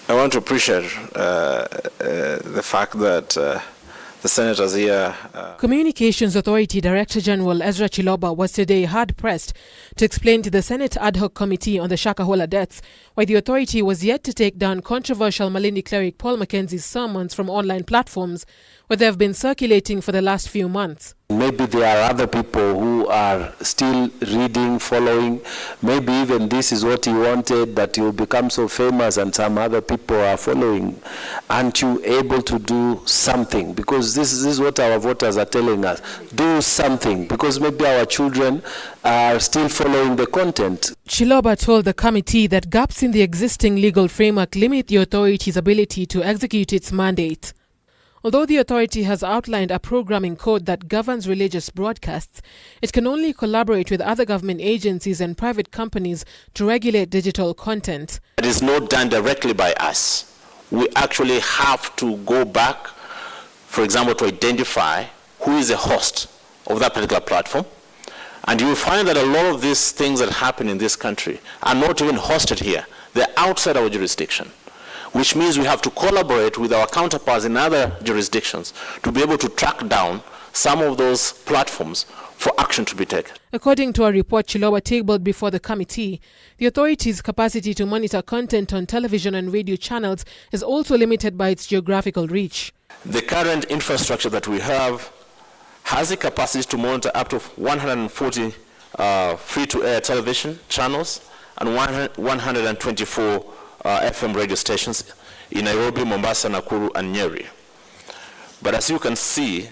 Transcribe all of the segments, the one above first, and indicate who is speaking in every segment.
Speaker 1: I want to appreciate the fact that the senators here...
Speaker 2: Communications Authority Director General Ezra Chiloba was today hard-pressed to explain to the Senate Ad Hoc Committee on the Shakahola deaths why the authority was yet to take down controversial Malindi cleric Paul Mackenzie's sermons from online platforms where they have been circulating for the last few months.
Speaker 3: Maybe there are other people who are still reading, following. Maybe even this is what he wanted, that he will become so famous and some other people are following. Aren't you able to do something? Because this is what our voters are telling us. Do something, because maybe our children are still following the content.
Speaker 2: Chiloba told the committee that gaps in the existing legal framework limit the authority's ability to execute its mandate. Although the authority has outlined a programming code that governs religious broadcasts, it can only collaborate with other government agencies and private companies to regulate digital content.
Speaker 1: It is not done directly by us. We actually have to go back, for example, to identify who is the host of that particular platform. And you will find that a lot of these things that happen in this country are not even hosted here. They're outside our jurisdiction, which means we have to collaborate with our counterparts in other jurisdictions to be able to track down some of those platforms for action to be taken.
Speaker 2: According to a report Chiloba tabled before the committee, the authority's capacity to monitor content on television and radio channels is also limited by its geographical reach.
Speaker 1: The current infrastructure that we have has the capacity to monitor up to 140 free-to-air television channels and 124 FM radio stations in Nairobi, Mombasa, Nakuru, and Nyeri. But as you can see,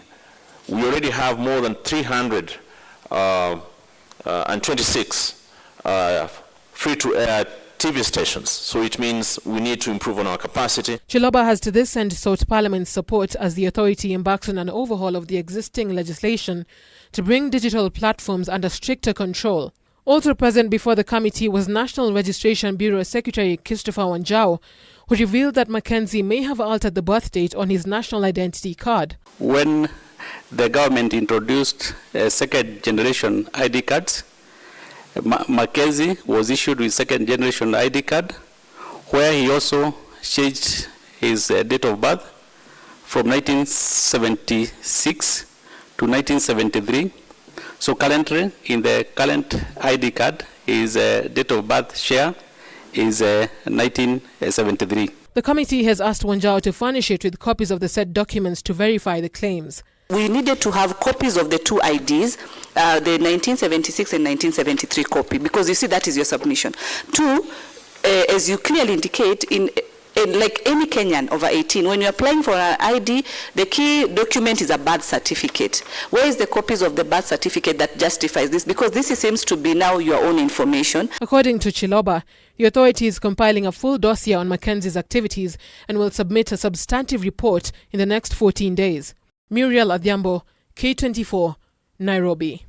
Speaker 1: we already have more than 326 free-to-air TV stations, so it means we need to improve on our capacity.
Speaker 2: Chiloba has to this end sought Parliament's support as the authority embarks on an overhaul of the existing legislation to bring digital platforms under stricter control. Also present before the committee was National Registration Bureau Secretary Christopher Wanjau, who revealed that Mackenzie may have altered the birth date on his national identity card.
Speaker 4: When the government introduced second-generation ID cards, Mackenzie was issued with second-generation ID card, where he also changed his date of birth from 1976 to 1973. So currently, in the current ID card, his date of birth share is 1973.
Speaker 2: The committee has asked Wanjau to furnish it with copies of the said documents to verify the claims.
Speaker 5: We needed to have copies of the two IDs, the 1976 and 1973 copy, because you see that is your submission. Two, as you clearly indicate, like any Kenyan over 18, when you're applying for an ID, the key document is a birth certificate. Where is the copies of the birth certificate that justifies this? Because this seems to be now your own information.
Speaker 2: According to Chiloba, the authority is compiling a full dossier on Mackenzie's activities and will submit a substantive report in the next 14 days. Muriel Adhiambo, K24, Nairobi.